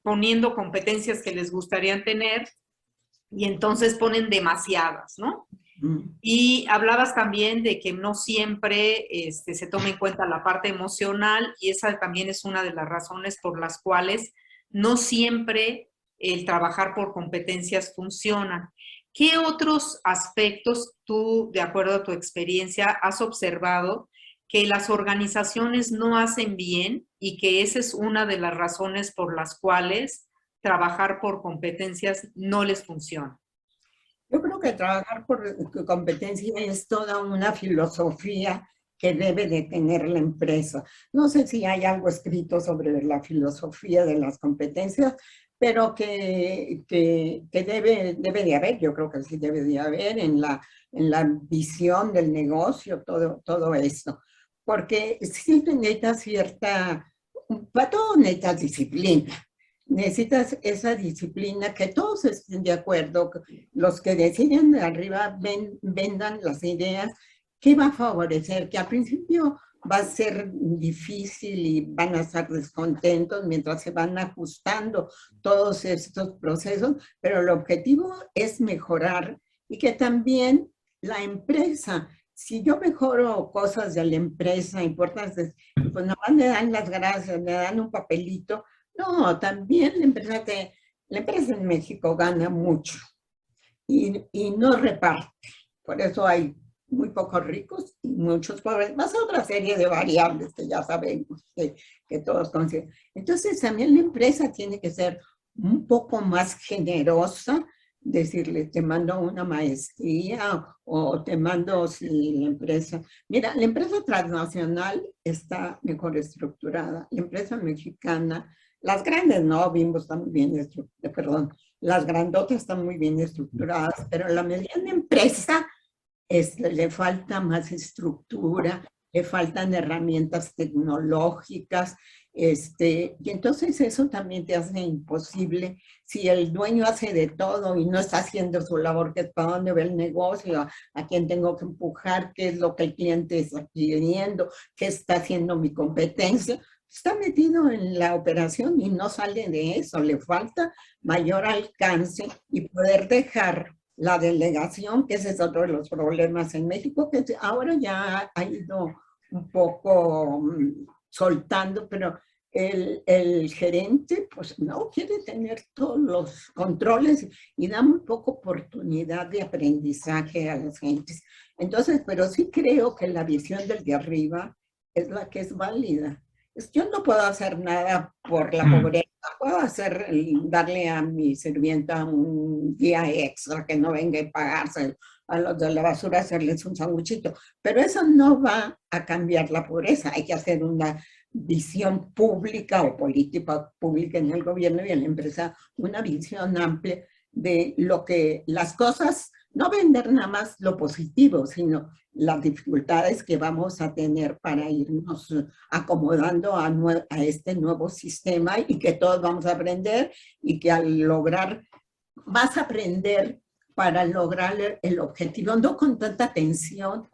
poniendo competencias que les gustarían tener y entonces ponen demasiadas, ¿no? Y hablabas también de que no siempre se toma en cuenta la parte emocional y esa también es una de las razones por las cuales no siempre el trabajar por competencias funciona. ¿Qué otros aspectos tú, de acuerdo a tu experiencia, has observado que las organizaciones no hacen bien y que esa es una de las razones por las cuales trabajar por competencias no les funciona? Yo creo que trabajar por competencia es toda una filosofía que debe de tener la empresa. No sé si hay algo escrito sobre la filosofía de las competencias, pero que debe de haber, yo creo que sí debe de haber en la visión del negocio, todo esto. Porque sí necesitas para todo necesitas disciplina. Necesitas esa disciplina, que todos estén de acuerdo, los que deciden de arriba vendan las ideas, que va a favorecer, que al principio va a ser difícil y van a estar descontentos mientras se van ajustando todos estos procesos, pero el objetivo es mejorar y que también la empresa, si yo mejoro cosas de la empresa importantes, pues nada más le dan las gracias, le dan un papelito. No, también la empresa en México gana mucho y no reparte. Por eso hay muy pocos ricos y muchos pobres, más otra serie de variables que ya sabemos que todos consideran. Entonces también la empresa tiene que ser un poco más generosa, decirle, te mando una maestría o te mando si la empresa... Mira, la empresa transnacional está mejor estructurada, la empresa mexicana, las grandes no, Bimbo están muy bien estructuradas, perdón, las grandotas están muy bien estructuradas, pero la mediana empresa le falta más estructura, le faltan herramientas tecnológicas, y entonces eso también te hace imposible. Si el dueño hace de todo y no está haciendo su labor, que es para dónde va el negocio, a quién tengo que empujar, qué es lo que el cliente está pidiendo, qué está haciendo mi competencia, está metido en la operación y no sale de eso. Le falta mayor alcance y poder dejar la delegación, que ese es otro de los problemas en México, que ahora ya ha ido un poco soltando, pero el gerente pues no quiere tener todos los controles y da muy poca oportunidad de aprendizaje a las gentes. Entonces, pero sí creo que la visión del de arriba es la que es válida. Yo no puedo hacer nada por la pobreza, puedo darle a mi sirvienta un día extra que no venga y pagarse a los de la basura, hacerles un sanguchito, pero eso no va a cambiar la pobreza. Hay que hacer una visión pública o política pública en el gobierno y en la empresa, una visión amplia de lo que las cosas, no vender nada más lo positivo, sino las dificultades que vamos a tener para irnos acomodando a este nuevo sistema y que todos vamos a aprender y que al lograr, vas a aprender para lograr el objetivo, no con tanta tensión,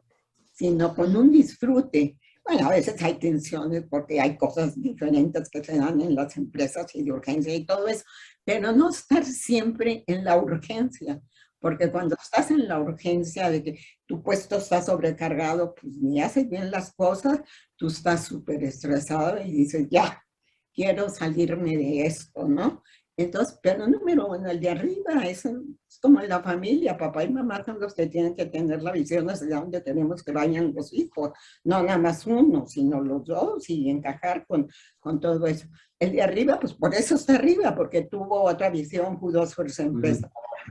sino con un disfrute. Bueno, a veces hay tensiones porque hay cosas diferentes que se dan en las empresas y de urgencia y todo eso, pero no estar siempre en la urgencia, porque cuando estás en la urgencia de que tu puesto está sobrecargado, pues ni haces bien las cosas, tú estás súper estresado y dices, ya, quiero salirme de esto, ¿no? Entonces, pero número uno, el de arriba es como en la familia, papá y mamá son los que tienen que tener la visión hacia dónde tenemos que vayan los hijos, no nada más uno, sino los dos y encajar con todo eso. El de arriba, pues por eso está arriba, porque tuvo otra visión, pudo hacer su empresa.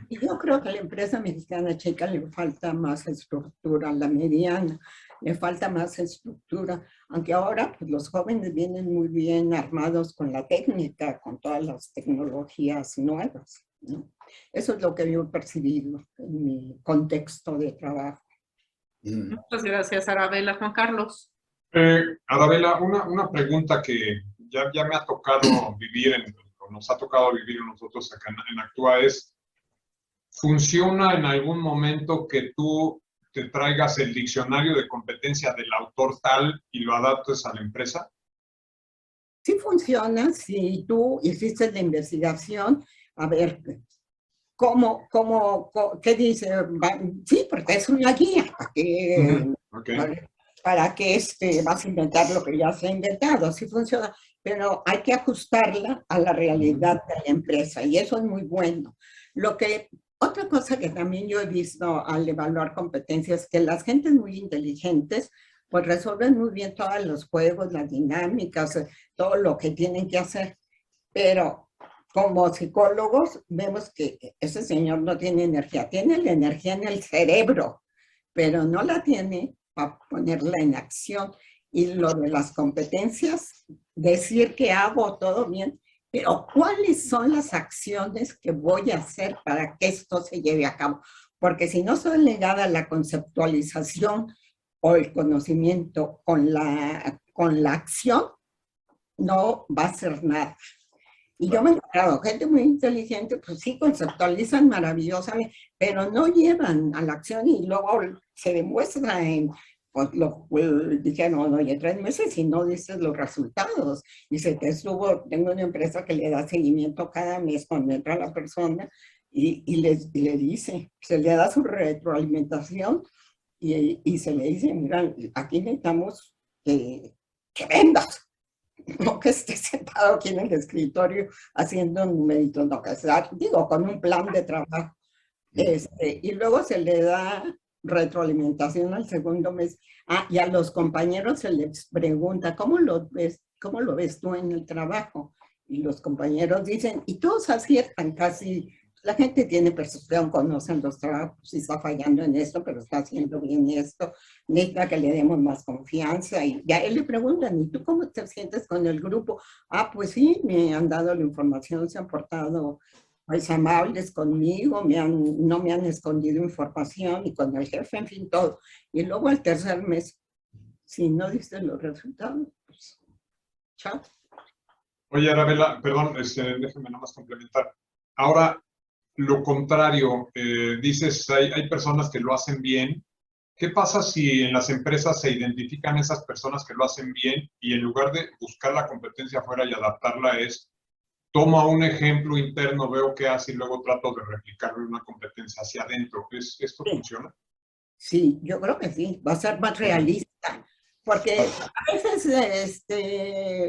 Y yo creo que a la empresa mexicana chica le falta más estructura, la mediana le falta más estructura, aunque ahora pues, los jóvenes vienen muy bien armados con la técnica, con todas las tecnologías nuevas, ¿no? Eso es lo que yo he percibido en mi contexto de trabajo. Muchas gracias, Arabella. Juan Carlos. Arabella, una pregunta que ya me ha tocado vivir, o nos ha tocado vivir nosotros acá en Actúa es, ¿funciona en algún momento que tú te traigas el diccionario de competencia del autor tal y lo adaptes a la empresa? Sí funciona si tú hiciste la investigación, a ver, ¿qué dice? Sí, porque es una guía, para que vas a inventar lo que ya se ha inventado, sí funciona, pero hay que ajustarla a la realidad de la empresa y eso es muy bueno. Otra cosa que también yo he visto al evaluar competencias es que las gentes muy inteligentes pues resuelven muy bien todos los juegos, las dinámicas, todo lo que tienen que hacer, pero como psicólogos vemos que ese señor no tiene energía, tiene la energía en el cerebro, pero no la tiene para ponerla en acción. Y lo de las competencias, decir que hago todo bien, pero ¿cuáles son las acciones que voy a hacer para que esto se lleve a cabo? Porque si no soy legada a la conceptualización o el conocimiento con la acción, no va a ser nada. Y yo me he encontrado gente muy inteligente, pues sí, conceptualizan maravillosamente, pero no llevan a la acción y luego se demuestra en, pues dijeron, oye, 3 meses y no dices los resultados. Y tengo una empresa que le da seguimiento cada mes cuando entra la persona y le dice, se le da su retroalimentación y se le dice, mira, aquí necesitamos que vendas. No que esté sentado aquí en el escritorio haciendo numeritos, no, que sea, digo, con un plan de trabajo. Y luego se le da retroalimentación al segundo mes. Y a los compañeros se les pregunta, ¿cómo lo ves tú en el trabajo? Y los compañeros dicen, y todos aciertan casi. La gente tiene percepción, conocen los trabajos, si está fallando en esto, pero está haciendo bien esto, necesita que le demos más confianza. Y ya él le preguntan, ¿y tú cómo te sientes con el grupo? Pues sí, me han dado la información, se han portado pues, amables conmigo, no me han escondido información, y con el jefe, en fin, todo. Y luego al tercer mes, si no diste los resultados, pues, chao. Oye, Arabella, perdón, déjame nada más complementar. Ahora, lo contrario, dices, hay personas que lo hacen bien. ¿Qué pasa si en las empresas se identifican esas personas que lo hacen bien y en lugar de buscar la competencia afuera y adaptarla tomo un ejemplo interno, veo qué hace y luego trato de replicarlo en una competencia hacia adentro? ¿Esto funciona? Sí, yo creo que sí, va a ser más realista. Porque a veces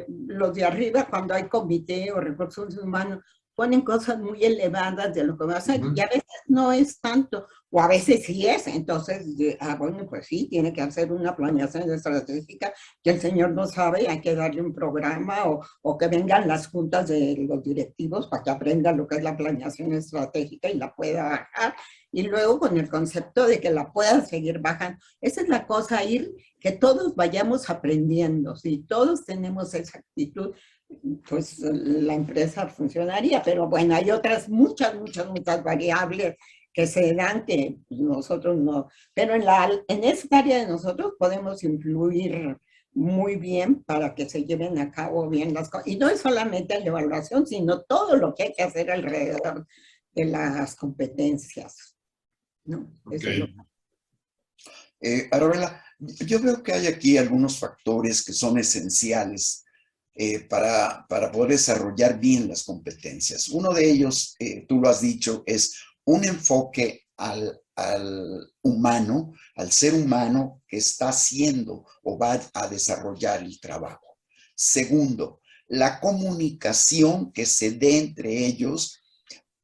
los de arriba, cuando hay comité o recursos humanos, ponen cosas muy elevadas de lo que va a hacer, y a veces no es tanto, o a veces sí es. Entonces, bueno, pues sí, tiene que hacer una planeación estratégica que el señor no sabe, hay que darle un programa, o que vengan las juntas de los directivos para que aprenda lo que es la planeación estratégica y la pueda bajar, y luego con el concepto de que la puedan seguir bajando. Esa es la cosa, que todos vayamos aprendiendo. Si todos tenemos esa actitud, pues la empresa funcionaría. Pero bueno, hay otras muchas variables que se dan que nosotros no. Pero en esta área de nosotros podemos influir muy bien para que se lleven a cabo bien las cosas. Y no es solamente la evaluación, sino todo lo que hay que hacer alrededor de las competencias, ¿no? Okay. Arabella, yo veo que hay aquí algunos factores que son esenciales para poder desarrollar bien las competencias. Uno de ellos, tú lo has dicho, es un enfoque al humano, al ser humano que está haciendo o va a desarrollar el trabajo. Segundo, la comunicación que se dé entre ellos,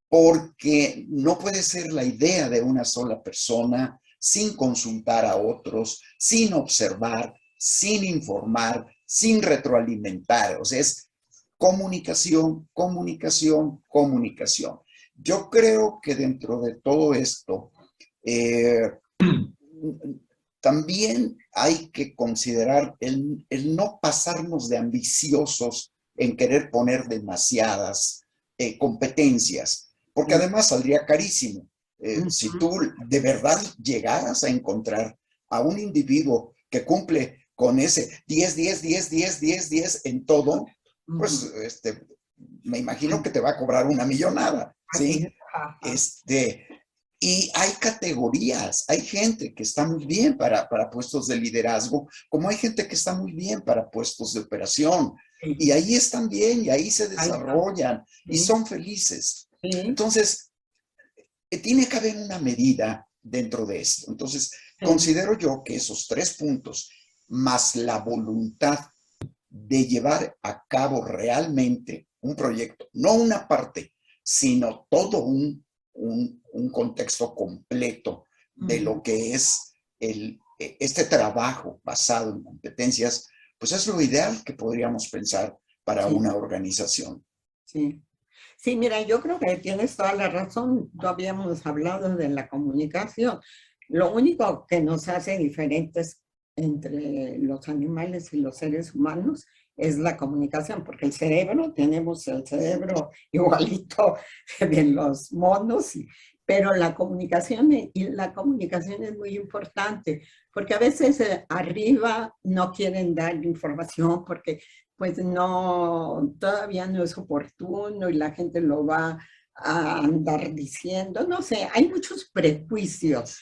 porque no puede ser la idea de una sola persona sin consultar a otros, sin observar, sin informar, sin retroalimentar. O sea, es comunicación, comunicación, comunicación. Yo creo que dentro de todo esto, también hay que considerar el no pasarnos de ambiciosos en querer poner demasiadas competencias, porque además saldría carísimo. Si tú de verdad llegaras a encontrar a un individuo que cumple con ese 10, 10, 10, 10, 10, 10 en todo, pues me imagino que te va a cobrar una millonada, ¿sí? Y hay categorías, hay gente que está muy bien para puestos de liderazgo, como hay gente que está muy bien para puestos de operación. Y ahí están bien, y ahí se desarrollan, y son felices. Entonces, tiene que haber una medida dentro de esto. Entonces, considero yo que esos 3 puntos, más la voluntad de llevar a cabo realmente un proyecto, no una parte, sino todo un contexto completo de lo que es este trabajo basado en competencias, pues es lo ideal que podríamos pensar para una organización. Sí, mira, yo creo que tienes toda la razón. No habíamos hablado de la comunicación. Lo único que nos hace diferentes entre los animales y los seres humanos es la comunicación, porque tenemos el cerebro igualito de los monos, pero la comunicación es muy importante, porque a veces arriba no quieren dar información porque pues todavía no es oportuno y la gente lo va a andar diciendo, no sé, hay muchos prejuicios,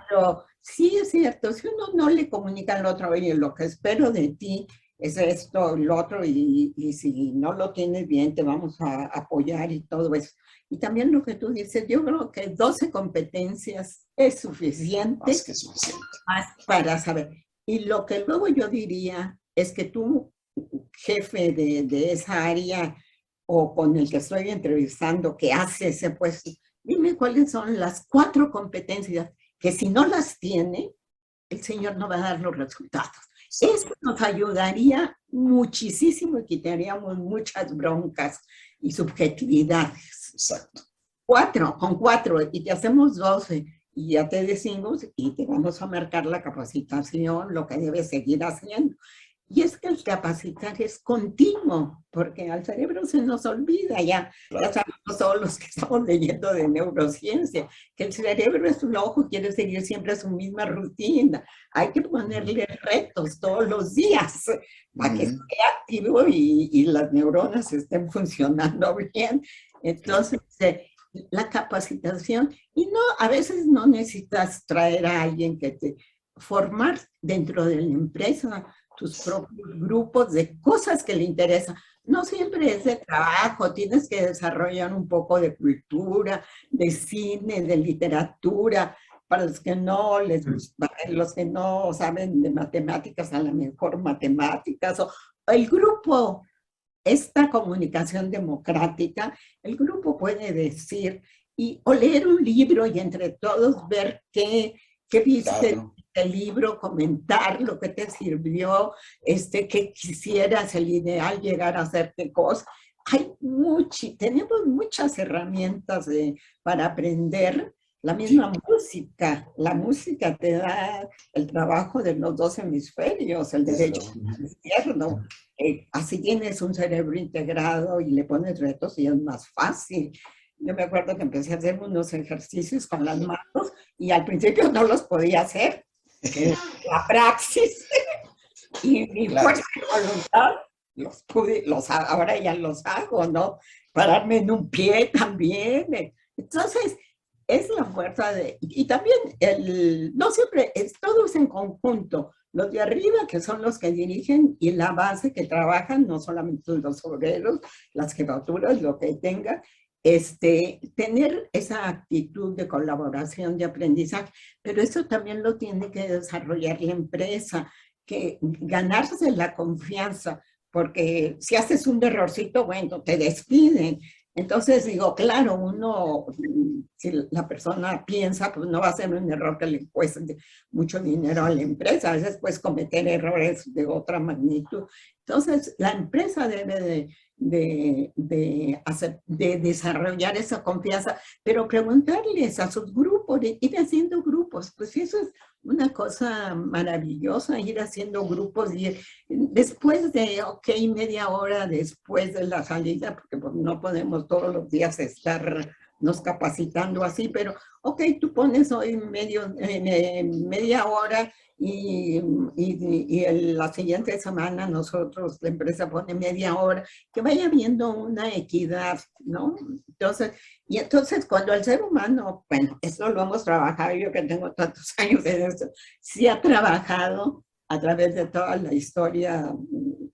pero sí es cierto, si uno no le comunica al otro, oye, lo que espero de ti es esto, lo otro, y si no lo tienes bien, te vamos a apoyar y todo eso. Y también lo que tú dices, yo creo que 12 competencias es suficiente. Más que suficiente. Para saber. Y lo que luego yo diría es que tú, jefe de esa área, o con el que estoy entrevistando, que hace ese puesto, dime cuáles son las 4 competencias que si no las tiene, el señor no va a dar los resultados. Eso nos ayudaría muchísimo y quitaríamos muchas broncas y subjetividades. Exacto. 4, con 4, y te hacemos 12, y ya te decimos, y te vamos a marcar la capacitación, lo que debes seguir haciendo. Y es que el capacitar es continuo, porque al cerebro se nos olvida ya. Claro. Ya sabemos todos los que estamos leyendo de neurociencia, que el cerebro es un ojo, quiere seguir siempre su misma rutina. Hay que ponerle retos todos los días para que esté activo y las neuronas estén funcionando bien. Entonces, la capacitación, y a veces no necesitas traer a alguien que te formar dentro de la empresa tus propios grupos de cosas que le interesan. No siempre es de trabajo, tienes que desarrollar un poco de cultura, de cine, de literatura, para los que no les gusta, los que no saben de matemáticas, a lo mejor matemáticas, o el grupo, esta comunicación democrática, el grupo puede decir, o leer un libro y entre todos ver qué viste el libro, comentar lo que te sirvió, que quisieras, el ideal, llegar a hacer qué cosa. Tenemos muchas herramientas para aprender. La misma música, la música te da el trabajo de los 2 hemisferios, el derecho y el izquierdo. Así tienes un cerebro integrado y le pones retos y es más fácil. Yo me acuerdo que empecé a hacer unos ejercicios con las manos y al principio no los podía hacer. La praxis y mi fuerza de voluntad, ahora ya los hago, ¿no? Pararme en un pie también. Entonces, es la fuerza y también, no siempre, todo es en conjunto. Los de arriba, que son los que dirigen, y la base que trabajan, no solamente los obreros, las jefaturas, lo que tengan, tener esa actitud de colaboración, de aprendizaje, pero eso también lo tiene que desarrollar la empresa, que ganarse la confianza, porque si haces un errorcito, bueno, te despiden. Entonces digo, claro, si la persona piensa, pues no va a ser un error que le cueste mucho dinero a la empresa, a veces puedes cometer errores de otra magnitud. Entonces, la empresa debe de desarrollar esa confianza, pero preguntarles a sus grupos, ir haciendo grupos, pues eso es una cosa maravillosa, ir haciendo grupos y después de, media hora después de la salida, porque pues no podemos todos los días estarnos capacitando así, pero tú pones hoy media hora y la siguiente semana nosotros, la empresa pone media hora, que vaya habiendo una equidad, ¿no? Entonces cuando el ser humano, bueno, eso lo hemos trabajado, yo que tengo tantos años en esto, sí ha trabajado a través de toda la historia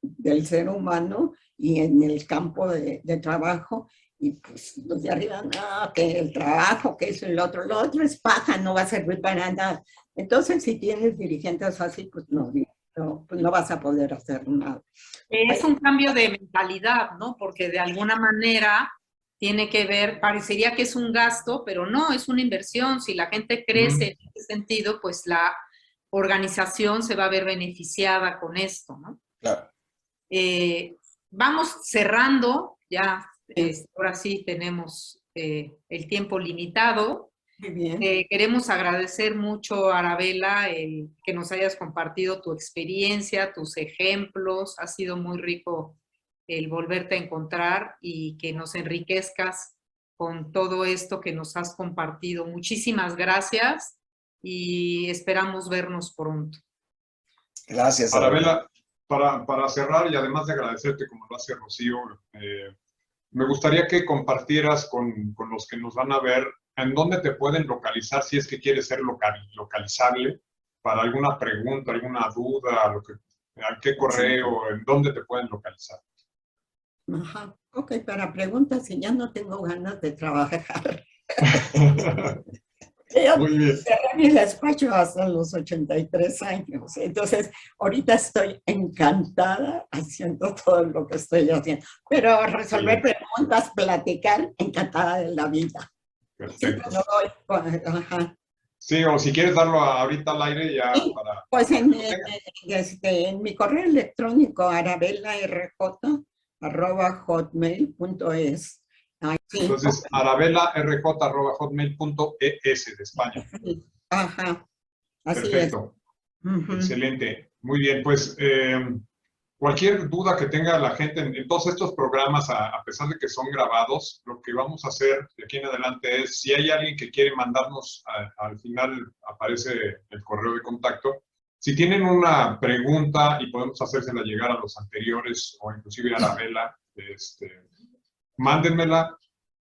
del ser humano y en el campo de trabajo, y pues los de arriba, no, que el trabajo, que eso y lo otro es paja, no va a servir para nada. Entonces, si tienes dirigentes así, pues no vas a poder hacer nada. Es un cambio de mentalidad, ¿no? Porque de alguna manera tiene que ver, parecería que es un gasto, pero no, es una inversión. Si la gente crece en ese sentido, pues la organización se va a ver beneficiada con esto, ¿no? Claro. Vamos cerrando, ya ahora sí tenemos el tiempo limitado. Muy bien. Queremos agradecer mucho, Arabella, el que nos hayas compartido tu experiencia, tus ejemplos. Ha sido muy rico el volverte a encontrar y que nos enriquezcas con todo esto que nos has compartido. Muchísimas gracias y esperamos vernos pronto. Gracias, Arabella. Para cerrar, y además de agradecerte como lo hace Rocío, me gustaría que compartieras con los que nos van a ver en dónde te pueden localizar si es que quieres ser localizable para alguna pregunta, alguna duda, a qué correo, en dónde te pueden localizar. Ajá, para preguntas, si ya no tengo ganas de trabajar. Muy bien. Cerré mi despacho hasta los 83 años, entonces ahorita estoy encantada haciendo todo lo que estoy haciendo, pero resolver preguntas, platicar, encantada de la vida. Perfecto. Ajá. Sí, o si quieres darlo ahorita al aire ya para... Pues en mi correo electrónico arabellarj@hotmail.es. Entonces, arabellarj@hotmail.es de España. Ajá, así perfecto. Es. Excelente. Muy bien, pues cualquier duda que tenga la gente en todos estos programas, a pesar de que son grabados, lo que vamos a hacer de aquí en adelante es, si hay alguien que quiere mandarnos, al final aparece el correo de contacto, si tienen una pregunta y podemos hacérsela llegar a los anteriores o inclusive a Arabella, mándenmela.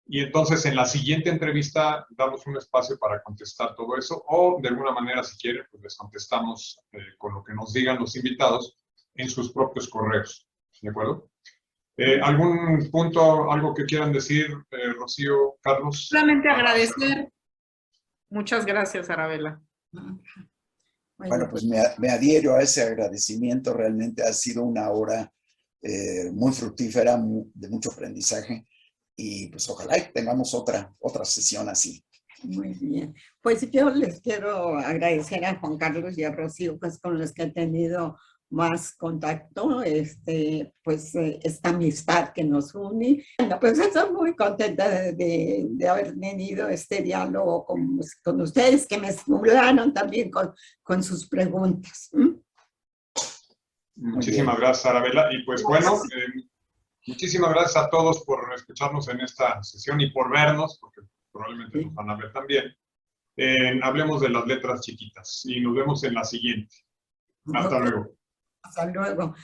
Y entonces en la siguiente entrevista damos un espacio para contestar todo eso, o de alguna manera, si quieren, pues les contestamos con lo que nos digan los invitados en sus propios correos. ¿De acuerdo? ¿Algún punto, algo que quieran decir, Rocío, Carlos? Solamente agradecer Muchas gracias, Arabella. Bueno, pues me adhiero a ese agradecimiento. Realmente ha sido una hora muy fructífera, de mucho aprendizaje. Y pues ojalá y tengamos otra sesión así. Muy bien. Pues yo les quiero agradecer a Juan Carlos y a Rocío, pues con los que he tenido más contacto, pues esta amistad que nos une. Bueno, pues estoy muy contenta de haber tenido este diálogo con ustedes, que me estimularon también con sus preguntas. Muchísimas gracias, Arabella. Y pues bueno, muchísimas gracias a todos por escucharnos en esta sesión y por vernos, porque probablemente nos van a ver también. Hablemos de las letras chiquitas y nos vemos en la siguiente. Hasta luego. Hasta luego.